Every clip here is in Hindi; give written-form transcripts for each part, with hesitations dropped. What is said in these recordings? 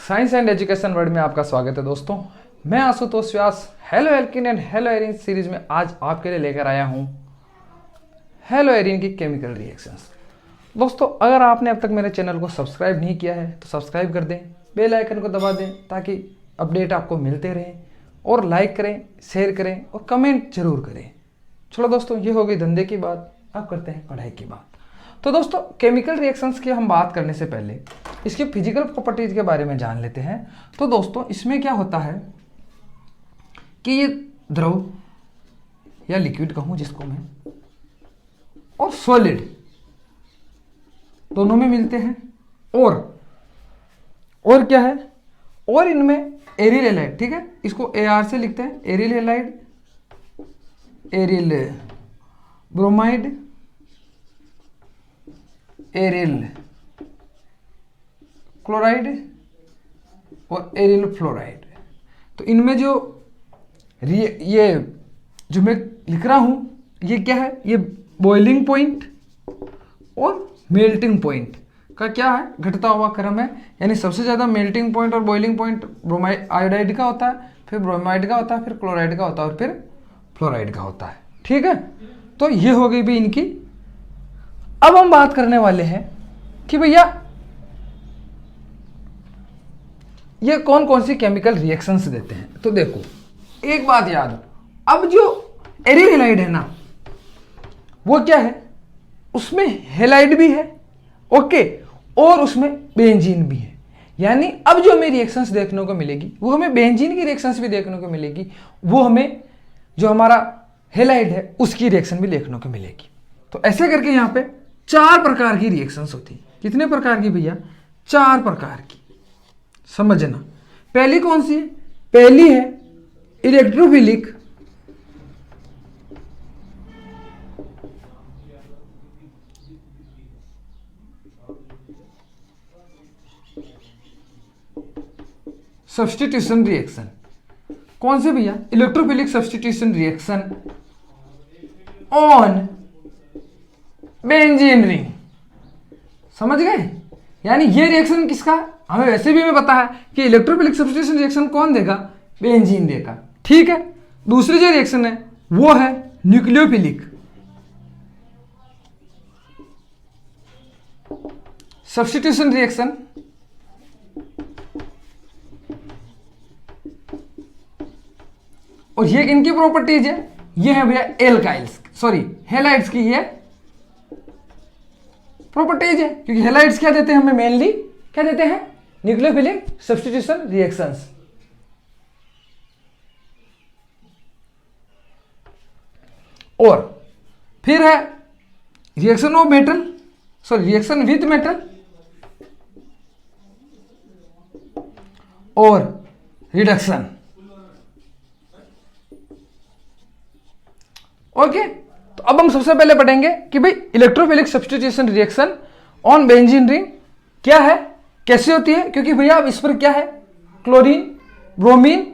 साइंस एंड एजुकेशन वर्ड में आपका स्वागत है दोस्तों। मैं Ashutosh Vyas haloalkane and haloarene series में आज आपके लिए लेकर आया हूं हेलो एरिन की केमिकल रिएक्शंस। दोस्तों, अगर आपने अब तक मेरे चैनल को सब्सक्राइब नहीं किया है तो सब्सक्राइब कर दें, बेल आइकन को दबा दें ताकि अपडेट आपको मिलते रहें, और लाइक करें, शेयर करें और कमेंट जरूर करें। चलो दोस्तों, ये हो गई धंधे की बात, अब करते हैं पढ़ाई की बात। तो दोस्तों, केमिकल रिएक्शंस की हम बात करने से पहले इसके फिजिकल प्रॉपर्टीज के बारे में जान लेते हैं। तो दोस्तों, इसमें क्या होता है कि ये द्रव या लिक्विड कहूं जिसको मैं, और सॉलिड दोनों में मिलते हैं। और क्या है, और इनमें एरिल हैलाइड, ठीक है, इसको AR से लिखते हैं, aryl halide, aryl bromide, aryl chloride और एरिल फ्लोराइड। तो इनमें जो ये जो मैं लिख रहा हूं, ये क्या है, ये बॉइलिंग पॉइंट और मेल्टिंग पॉइंट का क्या है, घटता हुआ क्रम है। यानी सबसे ज़्यादा मेल्टिंग पॉइंट और बॉइलिंग पॉइंट ब्रोमाइड आयोडाइड का होता है, फिर ब्रोमाइड का होता है, फिर क्लोराइड का होता है और फिर फ्लोराइड का होता है। ठीक है, तो ये हो गई भी इनकी। अब हम बात करने वाले हैं कि भैया ये कौन कौन सी केमिकल रिएक्शंस देते हैं। तो देखो, एक बात याद हो, अब जो एरिल हैलाइड है ना, वो क्या है, उसमें हैलाइड भी है, ओके, और उसमें बेंजीन भी है। यानी अब जो हमें रिएक्शंस देखने को मिलेगी वो हमें बेंजीन की रिएक्शंस भी देखने को मिलेगी, वो हमें जो हमारा हैलाइड है उसकी रिएक्शन भी देखने को मिलेगी। तो ऐसे करके यहाँ पे 4 प्रकार की रिएक्शंस होती है। कितने प्रकार की भैया? 4 प्रकार की। समझना, पहली कौन सी है? पहली है इलेक्ट्रोफिलिक, सब्स्टिट्यूशन रिएक्शन। कौन से भैया? Electrophilic substitution reaction on benzene ring. समझ गए? यानी ये रिएक्शन किसका, हमें वैसे भी हमें पता है कि इलेक्ट्रोफिलिक सब्स्टिट्यूशन रिएक्शन कौन देगा? बेंजीन देगा। ठीक है, दूसरी जो रिएक्शन है वो है न्यूक्लियोफिलिक सब्स्टिट्यूशन रिएक्शन और ये इनकी प्रॉपर्टीज है, ये है भैया एल्काइल्स, सॉरी हैलाइड्स की ये प्रॉपर्टीज है, क्योंकि हैलाइड्स क्या देते हैं हमें, मेनली क्या देते हैं, न्यूक्लियोफिलिक सब्स्टिट्यूशन रिएक्शंस। और फिर है reaction of metal, sorry reaction with metal और रिडक्शन। ओके, तो अब हम सबसे पहले पढ़ेंगे कि भाई electrophilic substitution reaction on benzene ring क्या है, कैसे होती है। क्योंकि भैया अब इस पर क्या है, क्लोरीन, ब्रोमीन,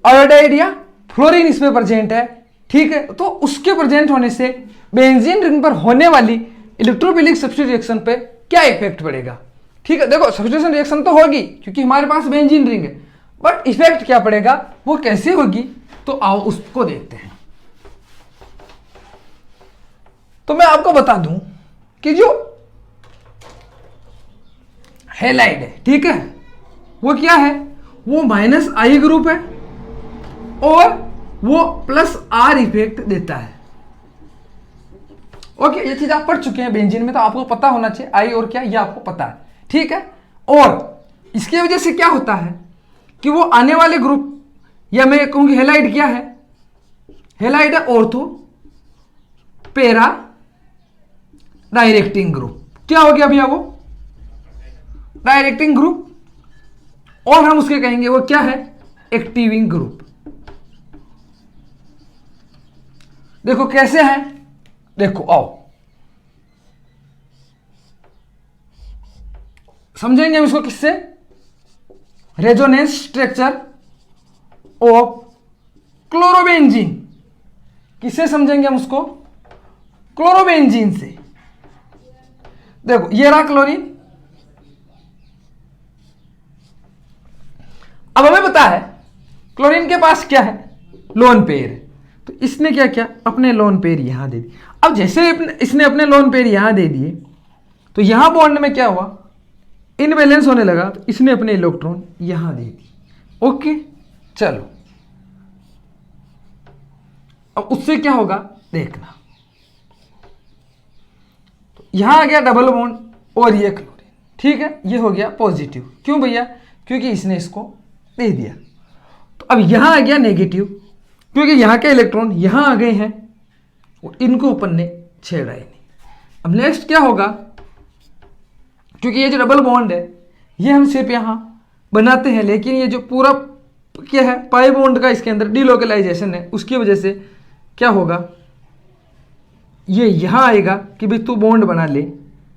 आयोडाइड या फ्लोरीन इसमें प्रेजेंट है। ठीक है, तो उसके प्रेजेंट होने से बेंजीन रिंग पर होने वाली इलेक्ट्रोफिलिक सब्स्टिट्यूशन रिएक्शन पे क्या इफेक्ट पड़ेगा। ठीक है, देखो सब्स्टिट्यूशन रिएक्शन तो होगी क्योंकि हमारे पास बेंजीन रिंग है, बट इफेक्ट क्या पड़ेगा, वो कैसे होगी, तो आओ उसको देखते हैं। तो मैं आपको बता दूं कि जो हैलाइड है, ठीक है, वो क्या है, वो -I ग्रुप है और वो +R इफेक्ट देता है। ओके, ये चीज आप पढ़ चुके हैं बेंजीन में, तो आपको पता होना चाहिए I और क्या, ये आपको पता है। ठीक है, और इसकी वजह से क्या होता है कि वो आने वाले ग्रुप, या मैं कहूंगी हैलाइड क्या है, हैलाइड है ऑर्थो पैरा डायरेक्टिंग ग्रुप। क्या हो गया भैया, वो डायरेक्टिंग ग्रुप, और हम उसके कहेंगे वो क्या है, एक्टिविंग ग्रुप। देखो कैसे है, देखो आओ समझेंगे हम इसको किससे, रेजोनेंस स्ट्रक्चर ऑफ क्लोरोबेंजीन। किससे समझेंगे हम उसको, क्लोरोबेंजीन से। देखो ये रहा क्लोरीन, अब हमें पता है क्लोरीन के पास क्या है, लोन पेयर है, तो इसने क्या किया, अपने लोन पेयर यहां दे दिए। अब जैसे इसने अपने लोन पेयर यहां दे दिए तो यहां बॉन्ड में क्या हुआ, इनबैलेंस होने लगा, तो इसने अपने इलेक्ट्रॉन यहां दे दिए। ओके चलो, अब उससे क्या होगा देखना, तो यहां आ गया डबल बॉन्ड और ये क्लोरीन, ठीक है, ये हो गया पॉजिटिव। क्यों भैया, क्योंकि इसने इसको दे दिया। तो अब यहां आ गया नेगेटिव, क्योंकि यहां के इलेक्ट्रॉन यहां आ गए हैं और इनको अपन ने छेड़ा ही नहीं। अब नेक्स्ट क्या होगा, क्योंकि ये जो डबल बॉन्ड है ये हम सिर्फ यहां बनाते हैं, लेकिन ये जो पूरा क्या है पाई बॉन्ड का इसके अंदर डिलोकलाइजेशन है, उसकी वजह से क्या होगा, ये यहां आएगा कि भाई तू बॉन्ड बना ले,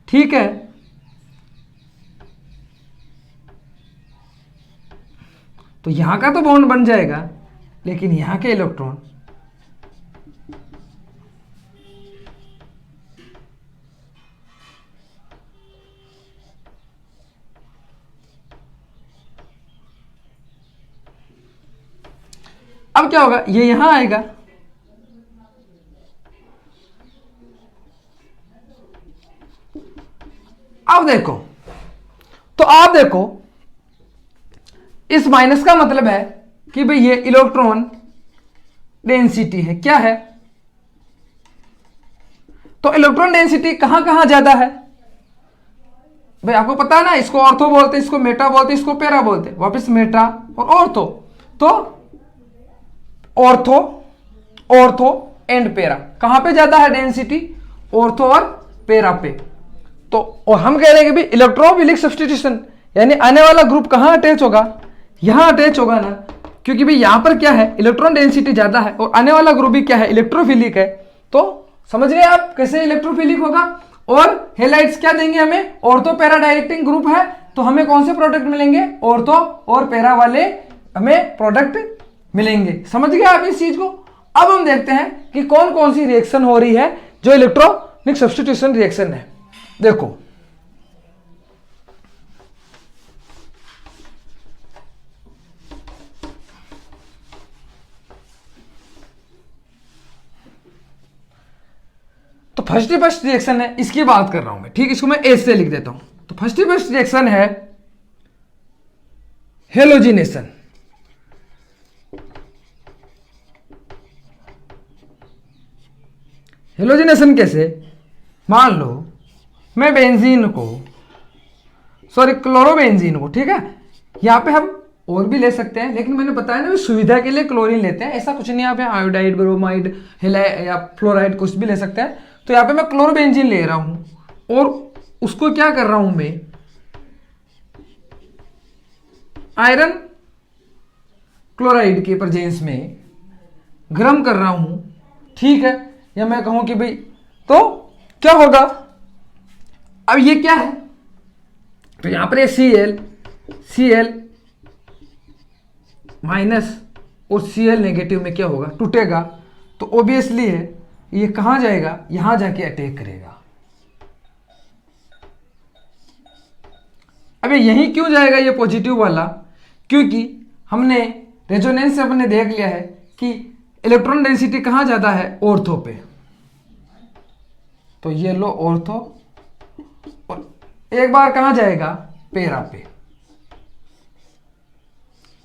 ठीक है। तो यहां का तो बॉन्ड बन जाएगा, लेकिन यहां के इलेक्ट्रॉन अब क्या होगा, ये यहां आएगा, अब देखो, तो आप देखो इस माइनस का मतलब है कि भाई ये इलेक्ट्रॉन डेंसिटी है, क्या है, तो इलेक्ट्रॉन डेंसिटी कहां कहां ज्यादा है भाई, आपको पता है ना, इसको ऑर्थो बोलते हैं, इसको मेटा बोलते हैं, इसको पेरा बोलते हैं, वापस मेटा और ऑर्थो। तो ऑर्थो, ऑर्थो एंड पेरा कहां पे ज्यादा है डेंसिटी, ऑर्थो और पेरा पे। तो और हम कह रहे हैं कि भाई इलेक्ट्रोफिलिक सब्स्टिट्यूशन, यानी आने वाला ग्रुप कहां अटैच होगा, यहां अटैच होगा ना, क्योंकि भाई यहां पर क्या है इलेक्ट्रॉन डेंसिटी ज्यादा है और आने वाला ग्रुप भी क्या है इलेक्ट्रोफिलिक है। तो समझ गए आप कैसे इलेक्ट्रोफिलिक होगा। और हेलाइट्स क्या देंगे हमें, ऑर्थो पैरा डायरेक्टिंग ग्रुप है, तो हमें कौन से प्रोडक्ट मिलेंगे, ऑर्थो और पैरा वाले हमें प्रोडक्ट मिलेंगे। समझ गए आप इस चीज को। अब हम देखते हैं कि कौन कौन सी रिएक्शन हो रही है जो इलेक्ट्रॉनिक सब्स्टिट्यूशन रिएक्शन है। देखो तो फर्स्ट रिएक्शन है, इसकी बात कर रहा हूं मैं, ठीक, इसको मैं ए से लिख देता हूं। तो फर्स्ट रिएक्शन है हेलोजिनेशन। हेलोजिनेशन कैसे, मान लो मैं बेंजीन को, सॉरी क्लोरोबेंजीन को, ठीक है, यहां पे हम और भी ले सकते हैं, लेकिन मैंने बताया ना सुविधा के लिए क्लोरीन लेते हैं, ऐसा कुछ नहीं, आप यहाँ आयोडाइड, ब्रोमाइड, या फ्लोराइड कुछ भी ले सकते हैं। तो यहाँ पे मैं क्लोरोबेंजीन ले रहा हूं और उसको क्या कर रहा हूं मैं, आयरन क्लोराइड के प्रेजेंस में गर्म कर रहा हूं, ठीक है, या मैं कहूं कि भाई तो क्या होगा, अब ये क्या है, तो यहां पर Cl माइनस और Cl नेगेटिव में क्या होगा, टूटेगा, तो ऑब्वियसली है ये कहां जाएगा, यहां जाके अटैक करेगा। अब यहीं क्यों जाएगा ये पॉजिटिव वाला, क्योंकि हमने रेजोनेंस से अपने देख लिया है कि इलेक्ट्रॉन डेंसिटी कहां ज्यादा है, ऑर्थो पे। तो ये लो ऑर्थो, और एक बार कहां जाएगा, पेरा पे।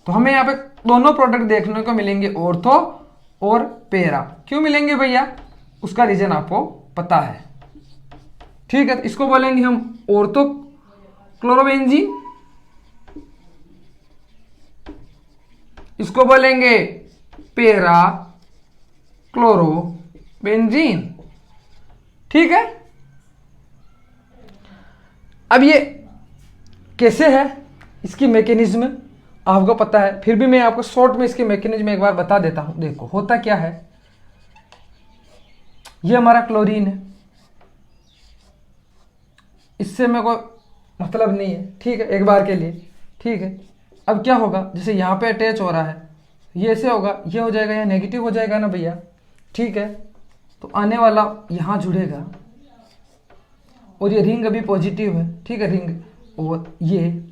तो हमें यहां पे दोनों प्रोडक्ट देखने को मिलेंगे, ऑर्थो और पेरा। क्यों मिलेंगे भैया, उसका रीजन आपको पता है, ठीक है। तो इसको बोलेंगे हम ऑर्थो क्लोरोबेंजीन, इसको बोलेंगे पेरा क्लोरोबेंजीन, ठीक है। अब ये कैसे है, इसकी मैकेनिज्म आपको पता है, फिर भी मैं आपको शॉर्ट में इसकी मैकेनिज्म एक बार बता देता हूं। देखो होता क्या है, ये हमारा क्लोरीन है, इससे मेरे को मतलब नहीं है, ठीक है, एक बार के लिए, ठीक है। अब क्या होगा, जैसे यहाँ पे अटैच हो रहा है, ये ऐसे होगा, ये हो जाएगा, यहाँ नेगेटिव हो जाएगा ना भैया, ठीक है। तो आने वाला यहाँ जुड़ेगा और ये रिंग अभी पॉजिटिव है, ठीक है, रिंग, और ये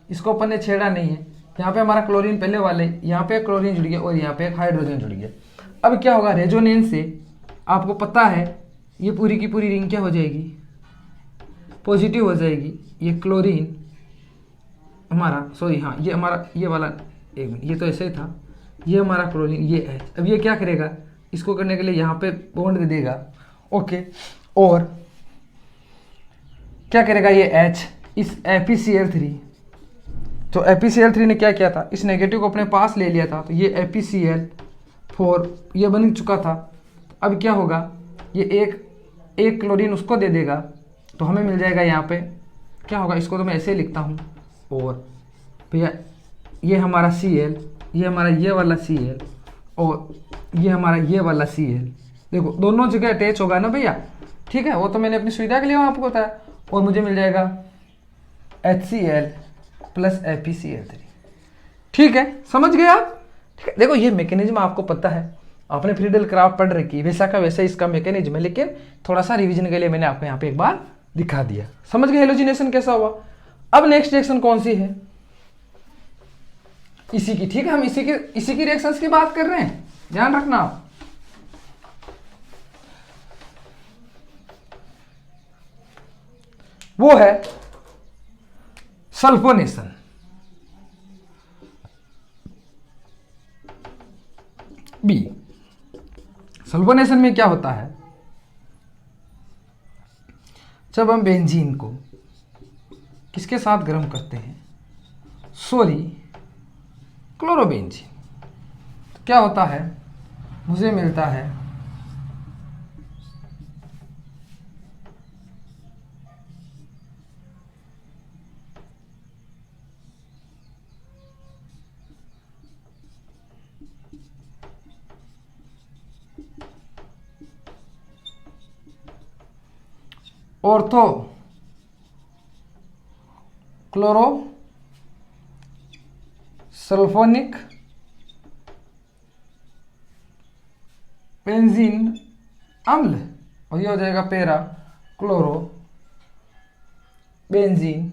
इसको अपन ने छेड़ा नहीं है, यहाँ पे हमारा क्लोरीन पहले वाले, यहाँ पे क्लोरीन जुड़ गया और यहाँ पे एक हाइड्रोजन जुड़ गया। अब क्या होगा, रेजोनेंस से आपको पता है ये पूरी की पूरी रिंग क्या हो जाएगी, पॉजिटिव हो जाएगी। ये क्लोरीन हमारा, सॉरी हाँ, ये हमारा ये वाला, एक मिनट, ये तो ऐसे ही था, ये हमारा क्लोरीन, ये H। अब ये क्या करेगा, इसको करने के लिए यहाँ पे बॉन्ड दे देगा, ओके। और क्या करेगा ये H, इस FeCl3, तो FeCl3 ने क्या किया था, इस नेगेटिव को अपने पास ले लिया था, तो ये FeCl4 ये बन चुका था। अब क्या होगा, ये एक क्लोरीन उसको दे देगा, तो हमें मिल जाएगा यहाँ पे क्या होगा, इसको तो मैं ऐसे ही लिखता हूँ। और भैया ये हमारा Cl, ये हमारा ये वाला Cl और ये हमारा ये वाला Cl, देखो दोनों जगह अटैच होगा ना भैया, ठीक है, वो तो मैंने अपनी सुविधा के लिए आपको बताया। और मुझे मिल जाएगा HCl प्लस FeCl3, ठीक है, समझ गए आप, ठीक है। देखो ये मैकेनिज्म आपको पता है, आपने फ्रीडल क्राफ्ट पढ़ रखी है, वैसा का वैसा इसका मैकेनिज्म है, लेकिन थोड़ा सा रिवीजन के लिए मैंने आपको यहाँ पे एक बार दिखा दिया। समझ गए हेलोजिनेशन कैसा हुआ। अब नेक्स्ट रिएक्शन कौन सी है, इसी की, ठीक है, हम इसी की रिएक्शंस की बात कर रहे हैं, ध्यान रखना आप। वो है सल्फोनेशन। बी, सल्फोनेशन में क्या होता है, जब हम बेंजीन को किसके साथ गर्म करते हैं, सॉरी क्लोरोबेंजीन, तो क्या होता है, मुझे मिलता है ऑर्थो क्लोरो सल्फोनिक बेंजीन अम्ल, और ये हो जाएगा पैरा क्लोरो बेंजीन,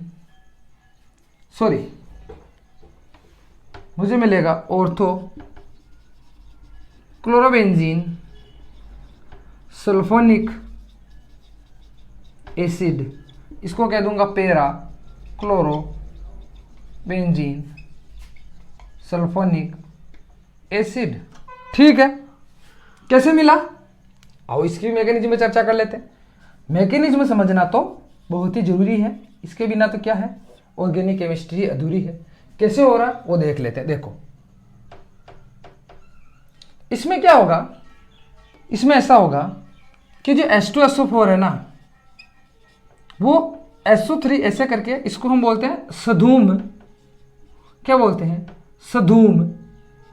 सॉरी मुझे मिलेगा ऑर्थो क्लोरोबेंजीन सल्फोनिक एसिड, इसको कह दूंगा para chloro benzene sulphonic acid, ठीक है। कैसे मिला, आओ इसकी मैकेनिज्म में चर्चा कर लेते हैं। मैकेनिज्म समझना तो बहुत ही जरूरी है, इसके बिना तो क्या है, ऑर्गेनिक केमिस्ट्री अधूरी है। कैसे हो रहा है वो देख लेते हैं। देखो इसमें क्या होगा, इसमें ऐसा होगा कि जो H2SO4 है ना, वो SO3 ऐसे करके, इसको हम बोलते हैं सधूम, क्या बोलते हैं, सधूम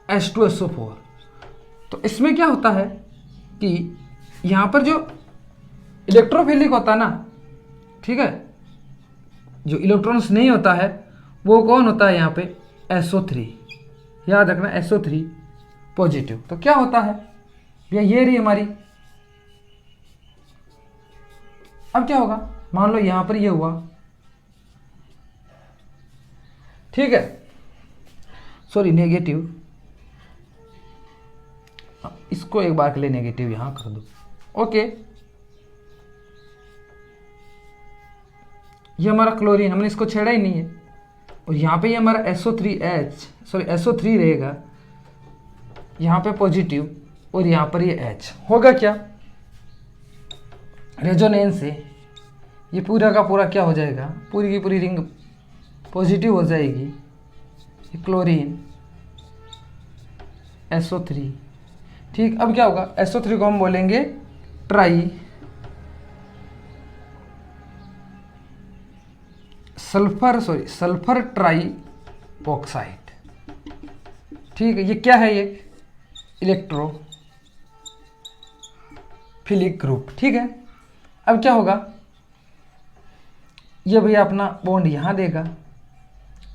H2SO4। तो इसमें क्या होता है कि यहाँ पर जो इलेक्ट्रोफिलिक होता है ना, ठीक है, जो इलेक्ट्रॉन्स नहीं होता है वो कौन होता है यहाँ पे, SO3, याद रखना SO3 पॉजिटिव। तो क्या होता है भैया, ये रही हमारी, अब क्या होगा, मान लो यहां पर ये हुआ, ठीक है, सॉरी नेगेटिव, इसको एक बार के लिए नेगेटिव यहां कर दो, ओके। ये हमारा क्लोरीन, हमने इसको छेड़ा ही नहीं है, और यहां पे ये हमारा SO3 रहेगा, यहां पे पॉजिटिव और यहां पर ये H होगा, क्या रेजोनेंस से ये पूरा का पूरा क्या हो जाएगा, पूरी की पूरी रिंग पॉजिटिव हो जाएगी। ये क्लोरीन SO3, ठीक। अब क्या होगा, SO3 को हम बोलेंगे ट्राई सल्फर ट्राई ऑक्साइड, ठीक है। ये क्या है, ये इलेक्ट्रोफिलिक ग्रुप, ठीक है। अब क्या होगा, ये भैया अपना बॉन्ड यहाँ देगा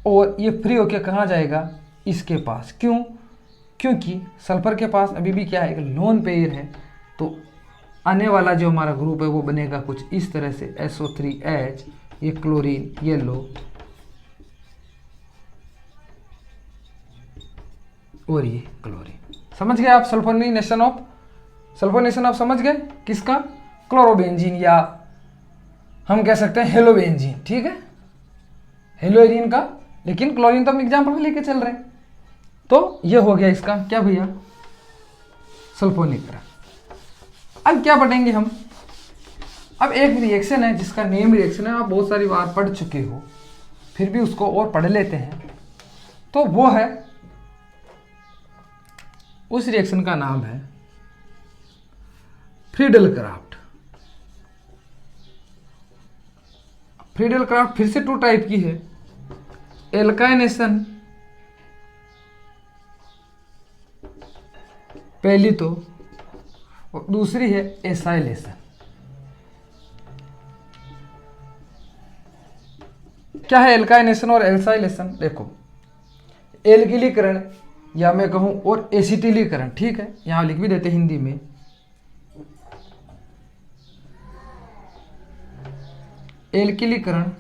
और ये फ्री होके कहाँ जाएगा, इसके पास। क्यों, क्योंकि सल्फर के पास अभी भी क्या है, एक लोन पेयर है, तो आने वाला जो हमारा ग्रुप है वो बनेगा कुछ इस तरह से, SO3H, ये क्लोरीन येलो और ये क्लोरीन। समझ गए आप सल्फोनेशन ऑफ समझ गए किसका? क्लोरोबेंजीन, या हम कह सकते हैं हेलोबेंजीन, ठीक है, हेलोएरिन का। लेकिन क्लोरीन तो हम एग्जाम्पल लेके चल रहे हैं। तो ये हो गया इसका क्या भैया? सल्फोनिक। अब क्या पढ़ेंगे हम? अब एक रिएक्शन है जिसका नेम रिएक्शन है, आप बहुत सारी बार पढ़ चुके हो, फिर भी उसको और पढ़ लेते हैं। तो वो है, उस रिएक्शन का नाम है फ्रीडल क्राफ्ट। फ्रीडल क्राफ्ट फिर से 2 टाइप की है, एल्काइनेशन पहली तो, और दूसरी है एसाइलेशन। क्या है एल्काइनेशन और एसाइलेशन? देखो, एल्किलीकरण या मैं कहूं और एसिटिलीकरण, ठीक है, यहां लिख भी देते हिंदी में। एल्किलीकरण,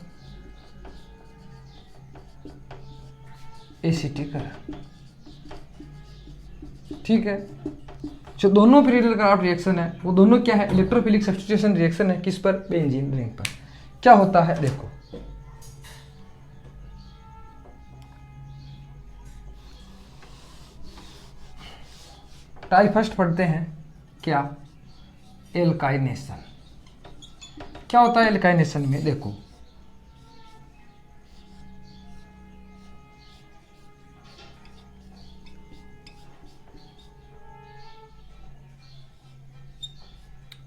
एसिटीकरण, ठीक है। जो दोनों फ्रीडल क्राफ्ट रिएक्शन है वो दोनों क्या है? इलेक्ट्रोफिलिक सब्स्टिट्यूशन रिएक्शन है। किस पर? बेंजीन रिंग पर। क्या होता है देखो, टाइप फर्स्ट पढ़ते हैं क्या? एल्काइनेशन। क्या होता है एल्काइनेशन में? देखो,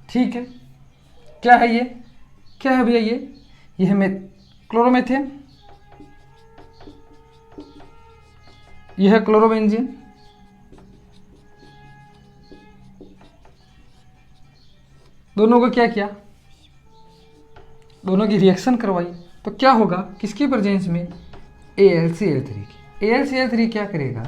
ठीक है, क्या है ये? क्या है भैया ये है क्लोरोमेथेन, ये है क्लोरोबेंजीन, दोनों को क्या किया? दोनों की रिएक्शन करवाई। तो क्या होगा किसकी प्रेजेंस में? AlCl3 की। AlCl3 क्या करेगा?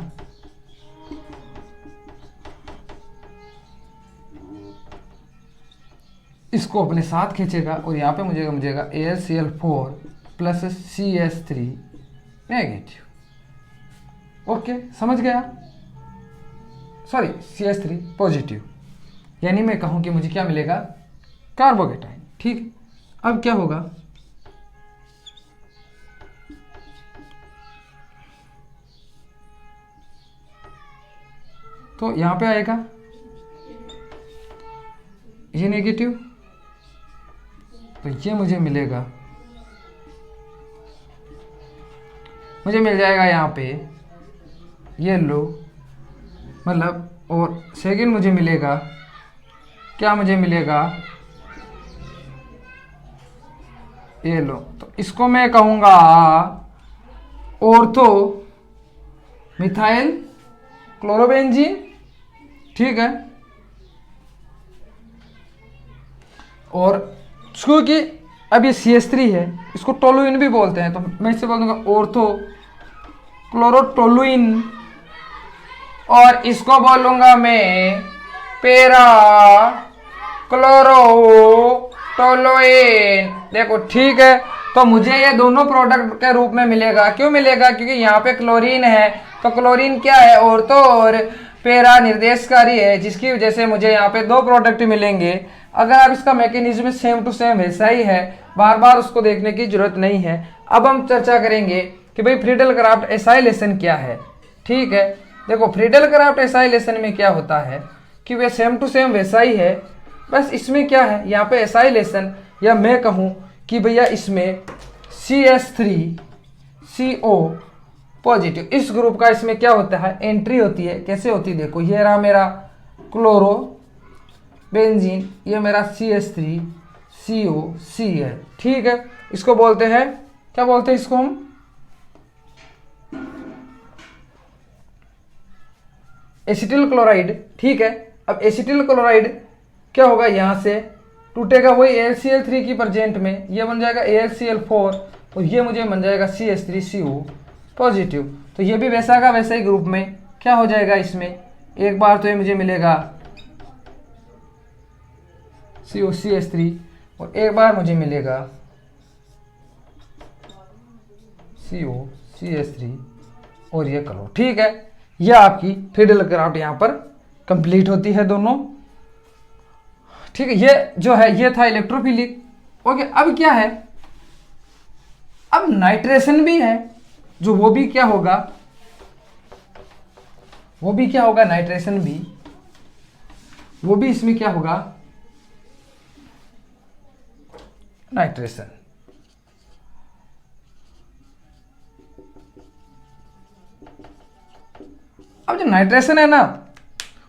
इसको अपने साथ खींचेगा और यहाँ पे मुझे मुझेगा AlCl4 plus CH3 negative. Okay, समझ गया? Sorry, CH3 positive. यानी मैं कहूँ कि मुझे क्या मिलेगा? कार्बोकेटाइन, ठीक। अब क्या होगा? तो यहाँ पे आएगा ये नेगेटिव, तो ये मुझे मिलेगा, मुझे मिल जाएगा यहाँ पे येलो, मतलब, और सेकंड मुझे मिलेगा क्या? मुझे मिलेगा येलो। तो इसको मैं कहूँगा ऑर्थो मिथाइल क्लोरोबेंजीन, ठीक है। और क्योंकि अब ये CH3 है, इसको टोलुइन भी बोलते हैं, तो मैं इससे बोल दूंगा ऑर्थो क्लोरोटोलुइन, और इसको बोलूंगा मैं पेरा क्लोरोटोलुइन। देखो, ठीक है। तो मुझे ये दोनों प्रोडक्ट के रूप में मिलेगा। क्यों मिलेगा? क्योंकि यहाँ पे क्लोरीन है, तो क्लोरीन क्या है? ऑर्थो और पेरा निर्देशकारी है, जिसकी वजह से मुझे यहाँ पे 2 प्रोडक्ट मिलेंगे। अगर आप इसका मैकेनिज्म सेम टू सेम वैसा ही है, बार बार उसको देखने की जरूरत नहीं है। अब हम चर्चा करेंगे कि भाई फ्रीडल क्राफ्ट एसाइलेशन क्या है, ठीक है। देखो, फ्रीडल क्राफ्ट एसाइलेशन में क्या होता है कि वे सेम टू सेम वैसा ही है, बस इसमें क्या है, यहाँ पे एसाइलेशन, या मैं कहूँ कि भैया इसमें CH3CO पॉजिटिव, इस ग्रुप का इसमें क्या होता है? एंट्री होती है। कैसे होती है? देखो, ये रहा मेरा क्लोरो बेंजीन, ये मेरा CH3COCl, ठीक है। इसको बोलते हैं, क्या बोलते हैं इसको हम? एसिटिल क्लोराइड, ठीक है। अब एसिटिल क्लोराइड क्या होगा? यहां से टूटेगा वही AlCl3 की प्रेजेंट में, ये बन जाएगा AlCl4 और ये मुझे बन जाएगा CH3CO पॉजिटिव। तो ये भी वैसा का वैसा ही ग्रुप में क्या हो जाएगा? इसमें एक बार तो ये मुझे मिलेगा COCH3 और एक बार मुझे मिलेगा COCH3 और ये करो, ठीक है। यह आपकी फिडल क्राफ्ट यहाँ पर कंप्लीट होती है दोनों। ठीक है, ये जो है ये था इलेक्ट्रोफिलिक। ओके, अब क्या है, अब नाइट्रेशन भी है, जो वो भी क्या होगा, नाइट्रेशन भी, वो भी इसमें क्या होगा, नाइट्रेशन। अब जो नाइट्रेशन है ना,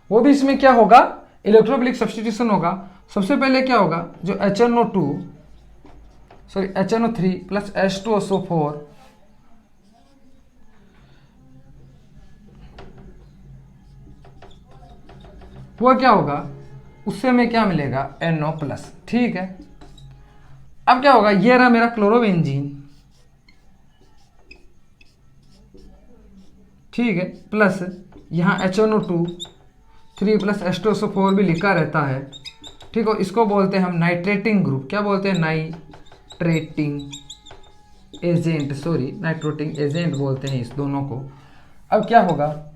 वो भी इसमें क्या होगा, इलेक्ट्रोफिलिक सब्स्टिट्यूशन होगा। सबसे पहले क्या होगा, जो HNO3 प्लस H2SO4, वो क्या होगा, उससे हमें क्या मिलेगा, NO प्लस। ठीक है, अब क्या होगा, ये रहा मेरा क्लोरोबेंजीन। ठीक है, प्लस यहाँ HNO2 प्लस H2SO4 भी लिखा रहता है। ठीक है, इसको बोलते हैं हम नाइट्रेटिंग ग्रुप। क्या बोलते हैं, नाइट्रेटिंग एजेंट बोलते हैं इस दोनों को। अब क्या होगा,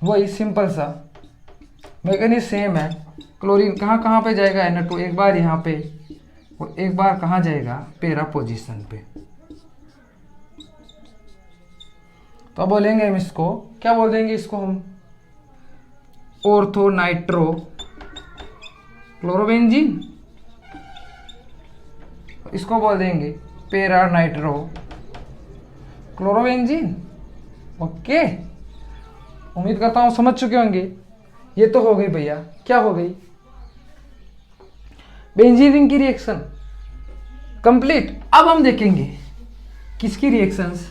वही सिंपल सा मैकेनिज्म सेम है। क्लोरीन कहाँ कहाँ पे जाएगा, Na2 एक बार यहाँ पे और एक बार कहाँ जाएगा, पैरा पोजीशन पे। तो अब बोलेंगे हम इसको, क्या बोल देंगे इसको हम, ऑर्थो नाइट्रो क्लोरोबेंजीन। इसको बोल देंगे पैरा नाइट्रो क्लोरोबेंजीन। ओके, उम्मीद करता हूँ समझ चुके होंगे। ये तो हो गई भैया, क्या हो गई, बेंजीन रिंग की रिएक्शन कंप्लीट। अब हम देखेंगे किसकी रिएक्शंस,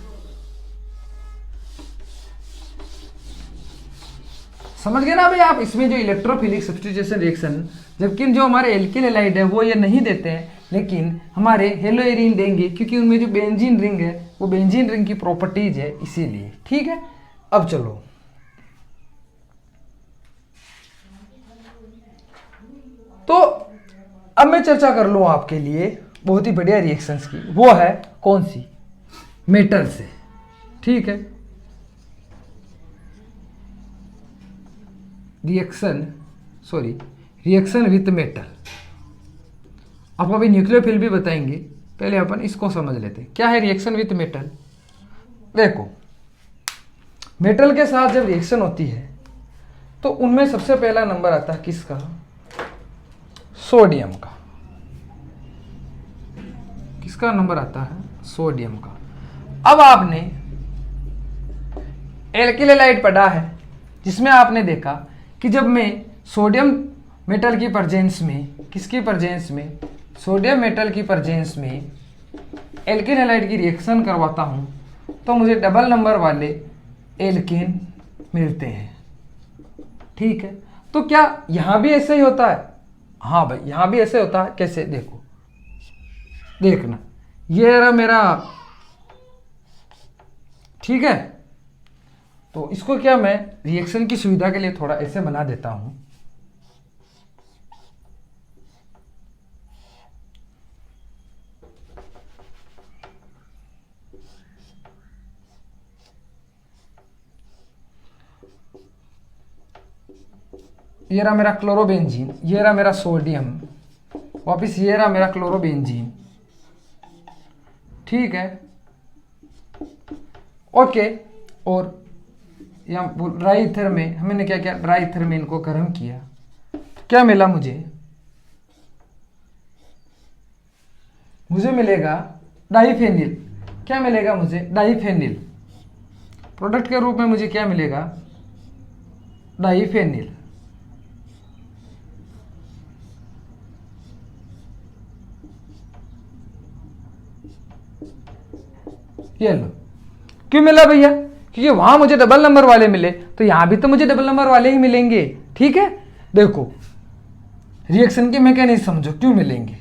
समझ गए ना भाई आप। इसमें जो इलेक्ट्रोफिलिक सब्स्टिट्यूशन रिएक्शन, जबकि जो हमारे एल्किल हैलाइड है वो ये नहीं देते हैं, लेकिन हमारे हेलोएरिन देंगे, क्योंकि उनमें जो बेंजीन रिंग है वो बेंजीन रिंग की प्रॉपर्टीज है, इसीलिए। ठीक है, अब चलो तो अब मैं चर्चा कर लूँ आपके लिए बहुत ही बढ़िया रिएक्शंस की। वो है कौन सी, मेटल से। ठीक है, रिएक्शन विथ मेटल। आपको अभी न्यूक्लियोफिल भी बताएंगे, पहले अपन इसको समझ लेते हैं क्या है रिएक्शन विथ मेटल। देखो, मेटल के साथ जब रिएक्शन होती है तो उनमें सबसे पहला नंबर आता है किसका, सोडियम का। किसका नंबर आता है, सोडियम का। अब आपने एल्किल हैलाइड पढ़ा है, जिसमें आपने देखा कि जब मैं सोडियम मेटल की प्रेजेंस में, किसकी प्रेजेंस में, सोडियम मेटल की प्रेजेंस में एल्किल हैलाइड की रिएक्शन करवाता हूं, तो मुझे डबल नंबर वाले एल्केन मिलते हैं। ठीक है, तो क्या यहां भी ऐसे ही होता है, हाँ भाई यहां भी ऐसे होता है। कैसे, देखो, देखना, ये रहा मेरा। ठीक है, तो इसको क्या मैं रिएक्शन की सुविधा के लिए थोड़ा ऐसे बना देता हूं। ये रहा मेरा क्लोरोबेंजीन, ये रहा मेरा सोडियम, वापिस ये रहा मेरा क्लोरोबेंजीन। ठीक है, ओके। और यहाँ ड्राई ईथर में हमने क्या किया, ड्राई ईथर में इनको गर्म किया, क्या मिला मुझे, मिलेगा डाइफेनिल। क्या मिलेगा मुझे, डाइफेनिल। प्रोडक्ट के रूप में मुझे क्या मिलेगा, डाइफेनिल। ये लो, क्यों मिला भैया, क्योंकि वहां मुझे डबल नंबर वाले मिले, तो यहां भी तो मुझे डबल नंबर वाले ही मिलेंगे। ठीक है, देखो रिएक्शन के मैकेनिज्म समझो क्यों मिलेंगे।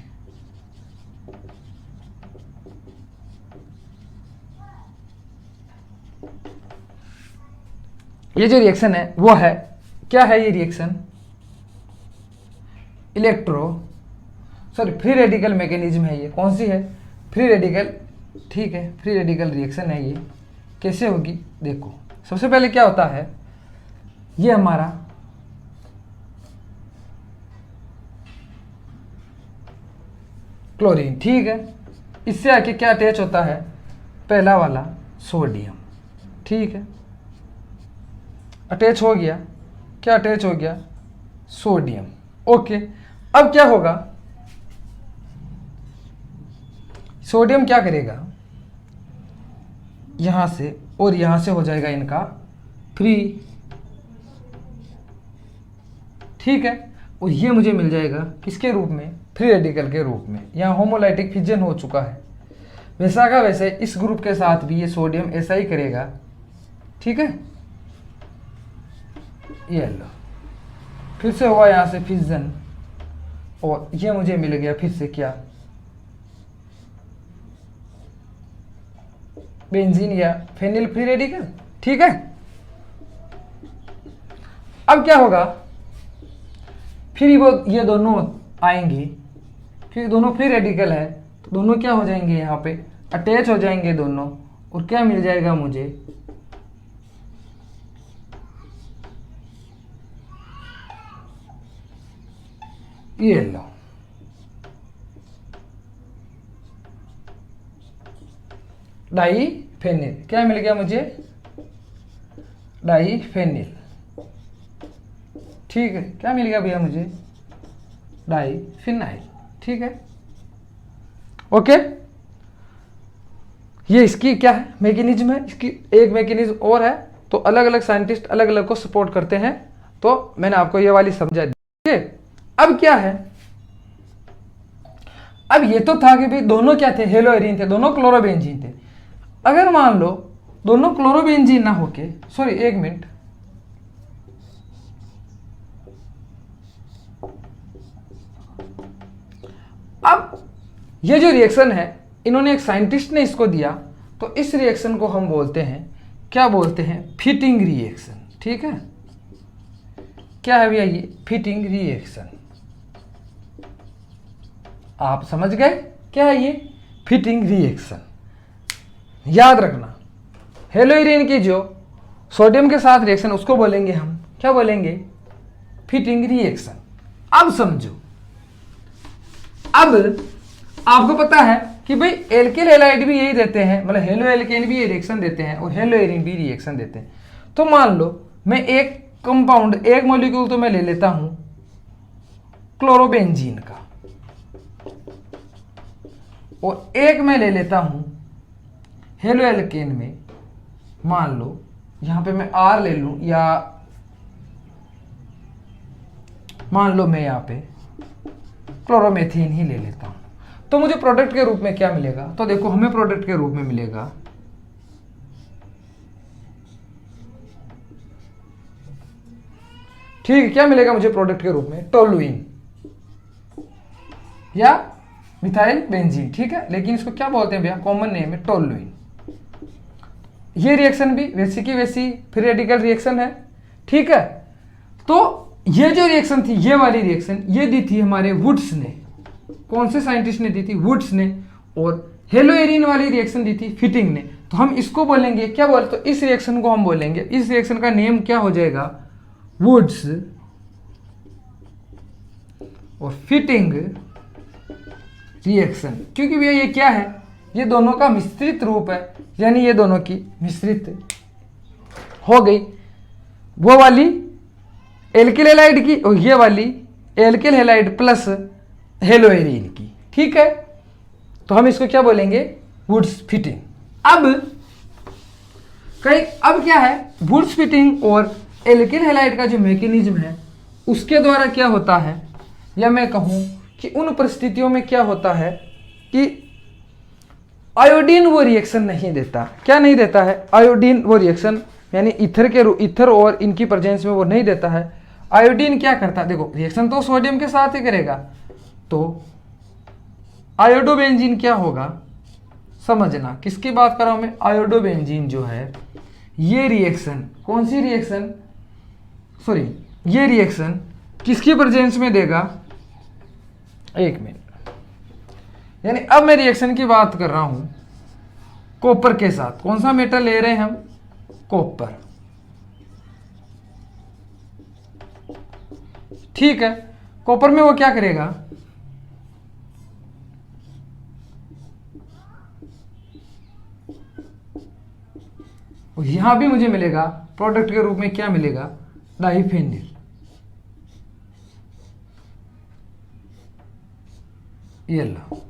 ये जो रिएक्शन है वो है, क्या है ये रिएक्शन, फ्री रेडिकल मैकेनिज्म है। ये कौन सी है, फ्री रेडिकल। ठीक है, फ्री रेडिकल रिएक्शन है ये। कैसे होगी, देखो सबसे पहले क्या होता है, ये हमारा क्लोरीन, ठीक है। इससे आके क्या अटैच होता है, पहला वाला सोडियम, ठीक है। अटैच हो गया, क्या अटैच हो गया, सोडियम, ओके। अब क्या होगा, सोडियम क्या करेगा, यहां से और यहां से हो जाएगा इनका फ्री, ठीक है। और ये मुझे मिल जाएगा किसके रूप में, फ्री रेडिकल के रूप में। यहाँ होमोलाइटिक फिजन हो चुका है। वैसा का वैसे इस ग्रुप के साथ भी ये सोडियम ऐसा ही करेगा, ठीक है। ये लो, फिर से हुआ यहाँ से फिजन, और ये मुझे मिल गया फिर से क्या, बेंजीन या फेनिल फ्री रेडिकल, ठीक है। अब क्या होगा, फिर वो ये दोनों आएंगी, फिर दोनों फ्री रेडिकल है तो दोनों क्या हो जाएंगे, यहाँ पे अटैच हो जाएंगे दोनों, और क्या मिल जाएगा मुझे, ये लो, डाई फेनिल, क्या मिल गया मुझे, डाई फेनिल, ठीक है। क्या मिल गया भैया मुझे, डाई फिनाइल, ठीक है, ओके। ये इसकी क्या है, मैकेनिज्म है। इसकी एक मैकेनिज्म और है, तो अलग अलग साइंटिस्ट अलग अलग को सपोर्ट करते हैं, तो मैंने आपको ये वाली समझा दी, ठीक है। अब क्या है, अब ये तो था कि भाई दोनों क्या थे, हेलोएरिन थे, दोनों क्लोरोबेंजीन थे। अगर मान लो दोनों क्लोरोबेंजीन ना होके, सॉरी एक मिनट, अब ये जो रिएक्शन है, इन्होंने एक साइंटिस्ट ने इसको दिया, तो इस रिएक्शन को हम बोलते हैं, क्या बोलते हैं, फिटिंग रिएक्शन, ठीक है। क्या है भैया ये, फिटिंग रिएक्शन, आप समझ गए क्या है ये, फिटिंग रिएक्शन। याद रखना, हेलोइरिन की जो सोडियम के साथ रिएक्शन, उसको बोलेंगे हम, क्या बोलेंगे, फिटिंग रिएक्शन। अब समझो, अब आपको पता है कि भाई एल्किल हैलाइड भी यही देते हैं, मतलब हेलो एल्केन भी ये रिएक्शन देते हैं और हेलोएरिन भी रिएक्शन देते हैं। तो मान लो मैं एक कंपाउंड, एक मॉलिक्यूल तो मैं ले लेता हूं क्लोरोबेंजीन का, और एक मैं ले लेता हूं हेलो एल्केन में, मान लो यहां पे मैं R ले लूं, या मान लो मैं यहां पे क्लोरोमेथेन ही ले लेता हूं, तो मुझे प्रोडक्ट के रूप में क्या मिलेगा, तो देखो हमें प्रोडक्ट के रूप में मिलेगा ठीक है, क्या मिलेगा मुझे प्रोडक्ट के रूप में, टोलुइन या मिथाइल बेंजीन, ठीक है। लेकिन इसको क्या बोलते हैं भैया, कॉमन नेम है टोलुइन। ये रिएक्शन भी वैसी की वैसी फ्री रेडिकल रिएक्शन है, ठीक है। तो ये जो रिएक्शन थी, ये वाली रिएक्शन, ये दी थी हमारे वुड्स ने, कौन से साइंटिस्ट ने दी थी, वुड्स ने। और हेलोएरिन वाली रिएक्शन दी थी फिटिंग ने। तो हम इसको बोलेंगे, क्या बोलते, तो इस रिएक्शन को हम बोलेंगे, इस रिएक्शन का नेम क्या हो जाएगा, वुड्स और फिटिंग रिएक्शन। क्योंकि भैया ये क्या है, ये दोनों का मिश्रित रूप है, यानी ये दोनों की मिश्रित हो गई, वो वाली एल्किल हैलाइड की और ये वाली एल्किल हैलाइड प्लस हेलोएरिन की, ठीक है। तो हम इसको क्या बोलेंगे, वुड्स फिटिंग। अब क्या है, वुड्स फिटिंग और एल्किल हैलाइड का जो मैकेनिज्म है, उसके द्वारा क्या होता है, या मैं कहूं कि उन परिस्थितियों में क्या होता है कि आयोडीन वो रिएक्शन नहीं देता। क्या नहीं देता है, आयोडीन वो रिएक्शन, यानी ईथर और इनकी प्रेजेंस में वो नहीं देता है। आयोडीन क्या करता है, देखो रिएक्शन तो सोडियम के साथ ही करेगा, तो आयोडोबेंजीन क्या होगा, समझना किसकी बात कर रहा हूं मैं, आयोडोबेंजीन जो है, ये रिएक्शन, कौन सी रिएक्शन, सॉरी ये रिएक्शन किसकी प्रेजेंस में देगा, एक मिनट, यानी अब मैं रिएक्शन की बात कर रहा हूं कॉपर के साथ। कौन सा मेटल ले रहे हैं हम, कॉपर। ठीक है, कॉपर में वो क्या करेगा, और यहां भी मुझे मिलेगा प्रोडक्ट के रूप में क्या मिलेगा, डाइफेनिल। ये लो,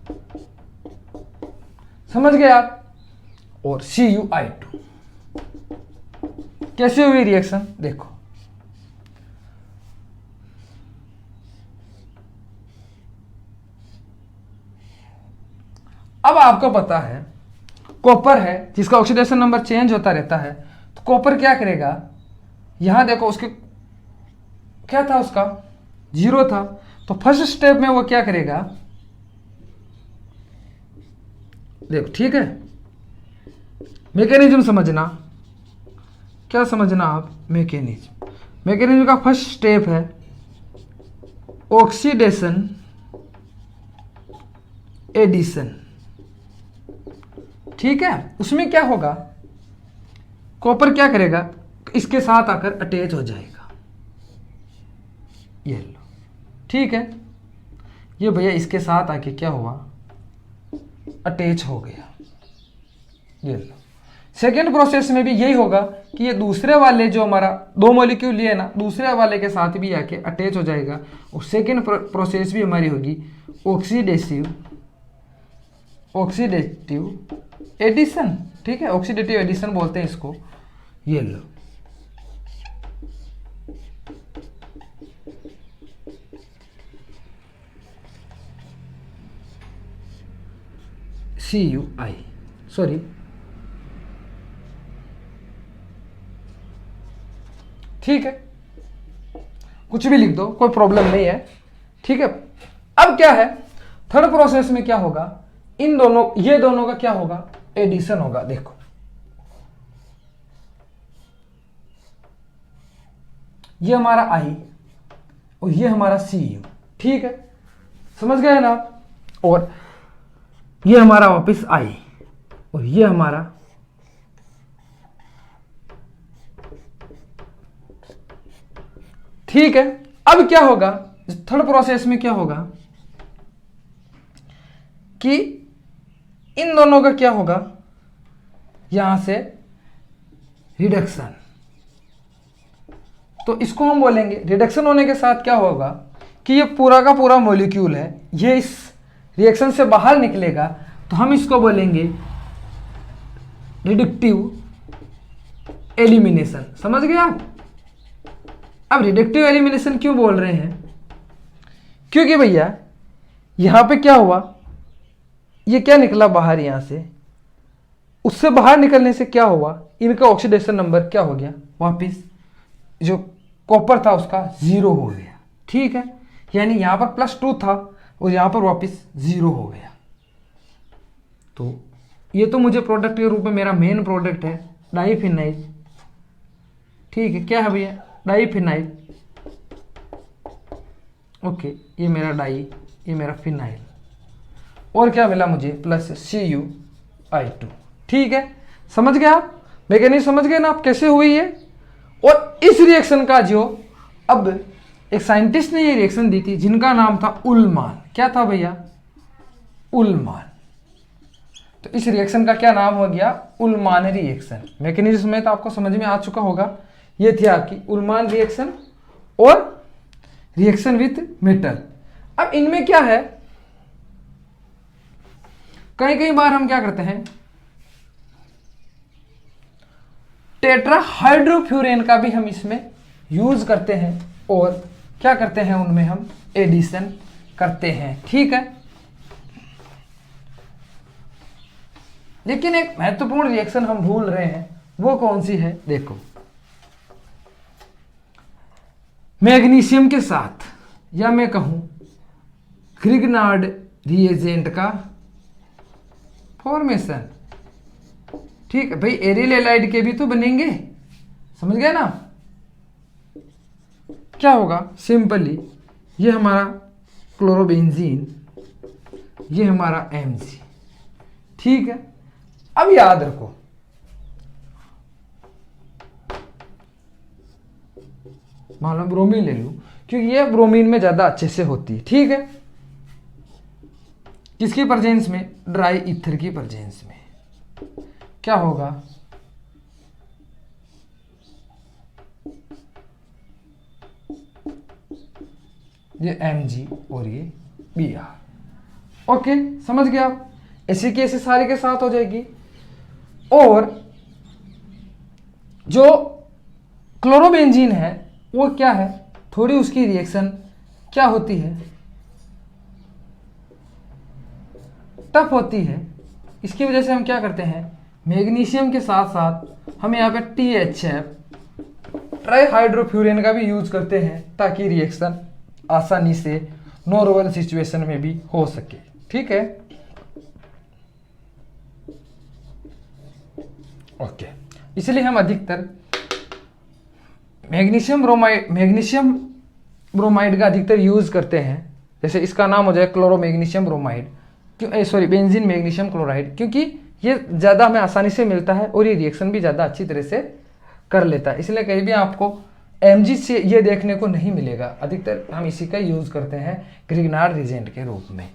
समझ गए आप। और CuI2 कैसे हुई रिएक्शन देखो, अब आपको पता है कॉपर है जिसका ऑक्सीडेशन नंबर चेंज होता रहता है, तो कॉपर क्या करेगा, यहां देखो उसके क्या था, उसका 0 था, तो फर्स्ट स्टेप में वो क्या करेगा, देखो ठीक है, मैकेनिज्म समझना, क्या समझना आप, मैकेनिज्म का फर्स्ट स्टेप है ऑक्सीडेशन एडिशन, ठीक है। उसमें क्या होगा, कॉपर क्या करेगा, इसके साथ आकर अटैच हो जाएगा, ये लो, ठीक है, ये भैया इसके साथ आके क्या हुआ, अटैच हो गया, ये लो। सेकेंड प्रोसेस में भी यही होगा कि ये दूसरे वाले जो हमारा 2 मॉलिक्यूल लिए ना, दूसरे वाले के साथ भी आके अटैच हो जाएगा, और सेकेंड प्रोसेस भी हमारी होगी ऑक्सीडेटिव एडिशन, ठीक है, ऑक्सीडेटिव एडिशन बोलते हैं इसको, ये लो। CuI, सॉरी, ठीक है, कुछ भी लिख दो, कोई प्रॉब्लम नहीं है, ठीक है। अब क्या है, थर्ड प्रोसेस में क्या होगा, इन दोनों, ये दोनों का क्या होगा, एडिशन होगा, देखो ये हमारा I और ये हमारा Cu, ठीक है, समझ गए ना। और ये हमारा वापस I और ये हमारा ठीक है। अब क्या होगा, थर्ड प्रोसेस में क्या होगा कि इन दोनों का क्या होगा, यहां से रिडक्शन, तो इसको हम बोलेंगे, रिडक्शन होने के साथ क्या होगा कि ये पूरा का पूरा मॉलिक्यूल है, ये इस रिएक्शन से बाहर निकलेगा, तो हम इसको बोलेंगे रिडक्टिव एलिमिनेशन, समझ गए आप। अब रिडक्टिव एलिमिनेशन क्यों बोल रहे हैं, क्योंकि भैया यहां पे क्या हुआ, ये क्या निकला बाहर, यहां से, उससे बाहर निकलने से क्या हुआ, इनका ऑक्सीडेशन नंबर क्या हो गया, वापिस जो कॉपर था उसका 0 हो गया, ठीक है, यानी यहां पर +2 था और यहां पर वापिस 0 हो गया। तो ये तो मुझे प्रोडक्ट के रूप में मेरा मेन प्रोडक्ट है डाइफिनाइल, ठीक है, क्या है भैया, डाइफिनाइल, ओके, ये मेरा डाई, ये मेरा फिनाइल, और क्या मिला मुझे, +CuI2, ठीक है, समझ गए आप, मैकेनिज्म समझ गए ना आप कैसे हुई है। और इस रिएक्शन का जो, अब एक साइंटिस्ट ने ये रिएक्शन दी थी जिनका नाम था उलमान, क्या था भैया, उलमान, तो इस रिएक्शन का क्या नाम हो गया, उलमान रिएक्शन। मैकेनिज्म में तो आपको समझ में आ चुका होगा, ये थी आपकी उलमान रिएक्शन और रिएक्शन विथ मेटल। अब इनमें क्या है, कई बार हम क्या करते हैं, टेट्रा हाइड्रोफ्यूरेन का भी हम इसमें यूज करते हैं, और क्या करते हैं, उनमें हम एडिशन करते हैं, ठीक है। लेकिन एक महत्वपूर्ण रिएक्शन हम भूल रहे हैं, वो कौन सी है, देखो, मैग्नीशियम के साथ, या मैं कहूं ग्रिग्नार्ड रिएजेंट का फॉर्मेशन, ठीक है भाई, एरियल एलाइड के भी तो बनेंगे, समझ गए ना। क्या होगा, सिंपली ये हमारा क्लोरोबेंजीन, ये हमारा Mg, ठीक है। अब याद रखो, मान लो ब्रोमीन ले लूं, क्योंकि ये ब्रोमीन में ज़्यादा अच्छे से होती है। ठीक है, किसकी प्रेजेंस में? ड्राई ईथर की प्रेजेंस में क्या होगा? ये Mg और ये Br। ओके, समझ गए आप? ऐसी की ऐसी सारी के साथ हो जाएगी। और जो क्लोरोबेंजीन है वो क्या है, थोड़ी उसकी रिएक्शन क्या होती है? टफ होती है। इसकी वजह से हम क्या करते हैं, मैग्नीशियम के साथ साथ हम यहाँ पे THF ट्राईहाइड्रोफ्यूरेन का भी यूज करते हैं ताकि रिएक्शन आसानी से नॉर्मल सिचुएशन में भी हो सके। ठीक है, ओके। इसलिए हम अधिकतर मैग्नीशियम ब्रोमाइड का अधिकतर यूज करते हैं। जैसे इसका नाम हो जाए क्लोरो मैग्नीशियम ब्रोमाइड, क्यों सॉरी बेंजीन मैग्नीशियम क्लोराइड, क्योंकि ये ज़्यादा हमें आसानी से मिलता है और ये रिएक्शन भी ज़्यादा अच्छी तरह से कर लेता है। इसलिए कहीं भी आपको Mg से ये देखने को नहीं मिलेगा, अधिकतर हम इसी का यूज़ करते हैं ग्रिग्नार्ड रिएजेंट के रूप में।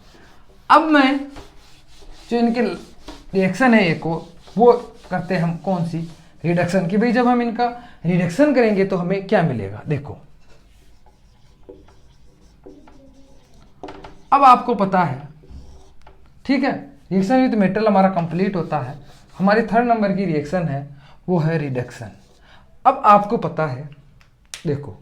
अब मैं जो इनके रिएक्शन है एक वो करते हैं हम कौन सी, रिडक्शन की। भाई जब हम इनका रिडक्शन करेंगे तो हमें क्या मिलेगा, देखो। अब आपको पता है, ठीक है, रिएक्शन विद मेटल हमारा कंप्लीट होता है। हमारी 3rd नंबर की रिएक्शन है वो है रिडक्शन। अब आपको पता है, देखो,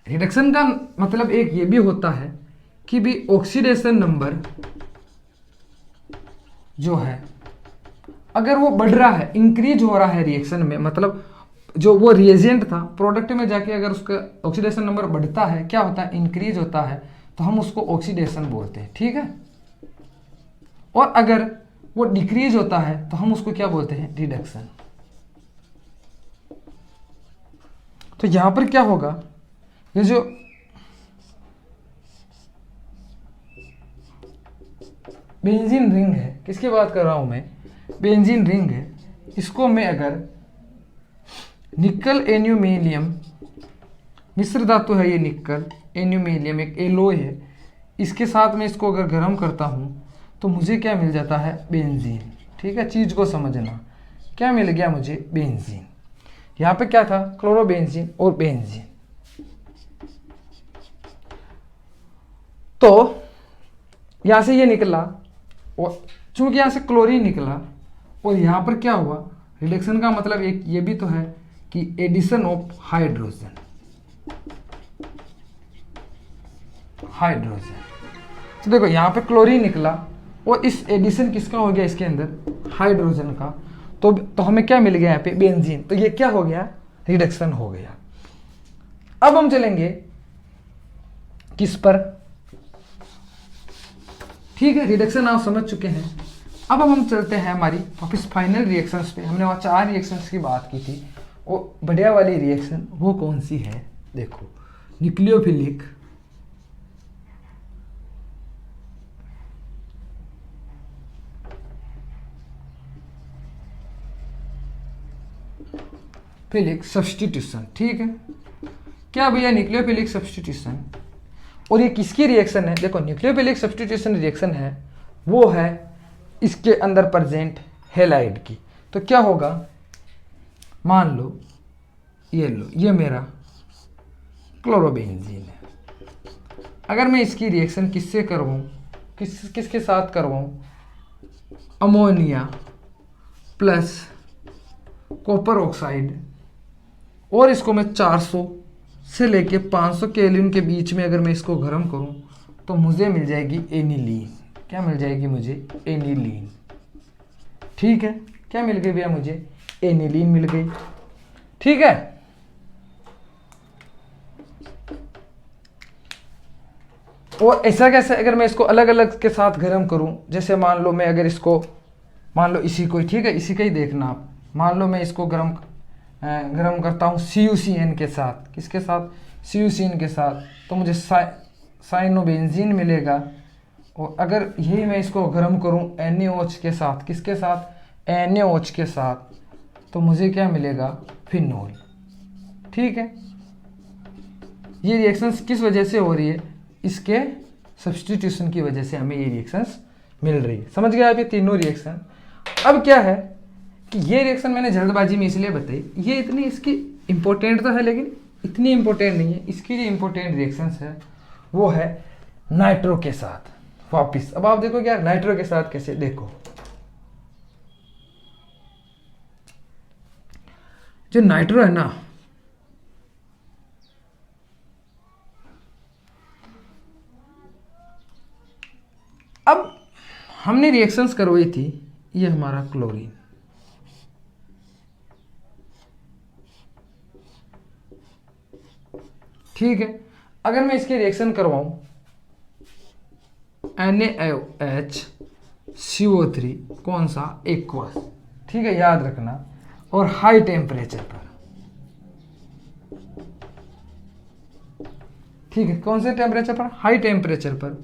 रिडक्शन का मतलब एक ये भी होता है कि भी ऑक्सीडेशन नंबर जो है अगर वो बढ़ रहा है, इंक्रीज हो रहा है रिएक्शन में, मतलब जो वो रिएजेंट था प्रोडक्ट में जाके अगर उसका ऑक्सीडेशन नंबर बढ़ता है, क्या होता है, इंक्रीज होता है, तो हम उसको ऑक्सीडेशन बोलते हैं। ठीक है, और अगर वो डिक्रीज होता है तो हम उसको क्या बोलते हैं, रिडक्शन। तो यहां पर क्या होगा, ये जो बेंजीन रिंग है, किसकी बात कर रहा हूं मैं, बेंजीन रिंग है, इसको मैं अगर निकल एन्यूमेलियम मिश्र धातु है, ये निकल एन्यूमेलियम एक एलोय है, इसके साथ में इसको अगर गर्म करता हूं तो मुझे क्या मिल जाता है, बेंजीन। ठीक है, चीज को समझना, क्या मिल गया मुझे, बेंजीन। यहाँ पे क्या था, क्लोरोबेंजीन और बेंजीन। तो यहां से ये निकला और चूंकि यहां से क्लोरीन निकला और यहां पर क्या हुआ, रिडक्शन का मतलब एक ये भी तो है कि एडिशन ऑफ हाइड्रोजन। तो देखो यहां पे क्लोरीन निकला और इस एडिशन किसका हो गया, इसके अंदर हाइड्रोजन का, तो हमें क्या मिल गया यहाँ पे, बेंजीन। तो ये क्या हो गया, रिडक्शन हो गया। अब हम चलेंगे किस पर, ठीक है, रिडक्शन आप समझ चुके हैं। अब हम चलते हैं हमारी वापस फाइनल रिएक्शंस पे। हमने वहाँ 4 रिएक्शंस की बात की थी, और बढ़िया वाली रिएक्शन वो कौन सी है, देखो, न्यूक्लियोफिलिक फिलिक सब्स्टिट्यूशन। ठीक है, क्या भैया, न्यूक्लियोफिलिक सब्स्टिट्यूशन। और ये किसकी रिएक्शन है, देखो, न्यूक्लियोफिलिक सब्स्टिट्यूशन रिएक्शन है वो है इसके अंदर प्रेजेंट हेलाइड की। तो क्या होगा, मान लो ये मेरा क्लोरोबेंजीन है, अगर मैं इसकी रिएक्शन किससे करवाऊँ, किसके साथ करवाऊँ, अमोनिया प्लस कॉपर ऑक्साइड, और इसको मैं 400 से लेके 500 केल्विन के बीच में अगर मैं इसको गर्म करूं तो मुझे मिल जाएगी एनिलीन। क्या मिल जाएगी मुझे, एनिलीन। ठीक है, क्या मिल गई भैया मुझे, एनिलीन मिल गई। ठीक है, और ऐसा कैसे, अगर मैं इसको अलग अलग के साथ गर्म करूं, जैसे मान लो मैं अगर इसको, मान लो इसी को, ठीक है, इसी का ही देखना आप, मान लो मैं इसको गर्म करता हूँ CuCN के साथ, किसके साथ, CuCN के साथ, तो मुझे साइनोबेंजीन मिलेगा। और अगर यही मैं इसको गर्म करूँ NaOH के साथ, किसके साथ, NaOH के साथ, तो मुझे क्या मिलेगा, फिनोल। ठीक है, ये रिएक्शंस किस वजह से हो रही है, इसके सब्स्टिट्यूशन की वजह से हमें ये रिएक्शंस मिल रही है। समझ गया आप ये तीनों रिएक्शन। अब क्या है कि ये रिएक्शन मैंने जल्दबाजी में इसलिए बताई, ये इतनी इसकी इंपॉर्टेंट तो है लेकिन इतनी इंपॉर्टेंट नहीं है। इसकी जो इंपॉर्टेंट रिएक्शंस है वो है नाइट्रो के साथ वापिस। अब आप देखो क्या नाइट्रो के साथ कैसे, देखो जो नाइट्रो है ना, अब हमने रिएक्शंस करवाई थी, ये हमारा क्लोरीन, ठीक है। अगर मैं इसके रिएक्शन करवाऊं NaOH कौन सा, एक्वस, ठीक है, याद रखना, और हाई टेम्परेचर पर, ठीक है, कौन से टेम्परेचर पर, हाई टेम्परेचर पर,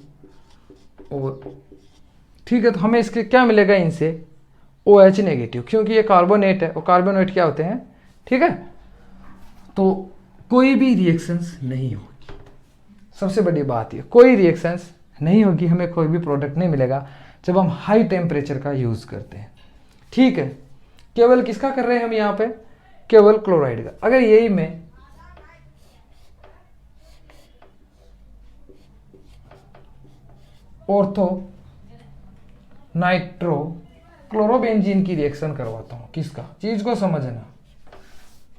और ठीक है, तो हमें इसके क्या मिलेगा, इनसे OH नेगेटिव, क्योंकि ये कार्बोनेट है और कार्बोनेट क्या होते हैं, ठीक है। तो कोई भी रिएक्शंस नहीं होगी, सबसे बड़ी बात ये, कोई रिएक्शंस नहीं होगी, हमें कोई भी प्रोडक्ट नहीं मिलेगा जब हम हाई टेम्परेचर का यूज करते हैं, ठीक है। केवल किसका कर रहे हैं हम यहाँ पे, केवल क्लोराइड का। अगर यही मैं ऑर्थो नाइट्रो क्लोरोबेंजीन की रिएक्शन करवाता हूँ, किसका, चीज को समझना,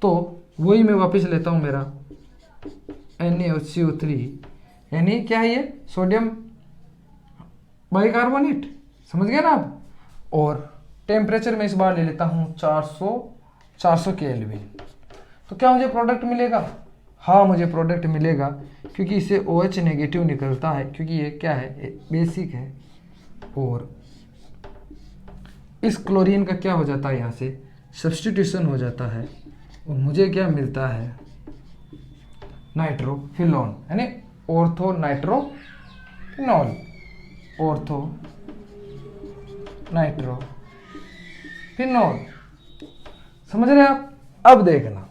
तो वही मैं वापस लेता हूँ मेरा NaOH यानी क्या है ये, सोडियम बाइकार्बोनेट, समझ गए ना आप। और टेम्परेचर में इस बार ले लेता हूँ 400 केल्विन। तो क्या मुझे प्रोडक्ट मिलेगा, हाँ मुझे प्रोडक्ट मिलेगा, क्योंकि इससे OH नेगेटिव निकलता है, क्योंकि ये क्या है, बेसिक है। और इस क्लोरीन का क्या हो जाता है, यहाँ से सब्स्टिट्यूशन हो जाता है, और मुझे क्या मिलता है, नाइट्रोफिनॉल, यानी ऑर्थो नाइट्रोफिनॉल, ऑर्थो नाइट्रोफिनॉल, समझ रहे हैं आप। अब देखना,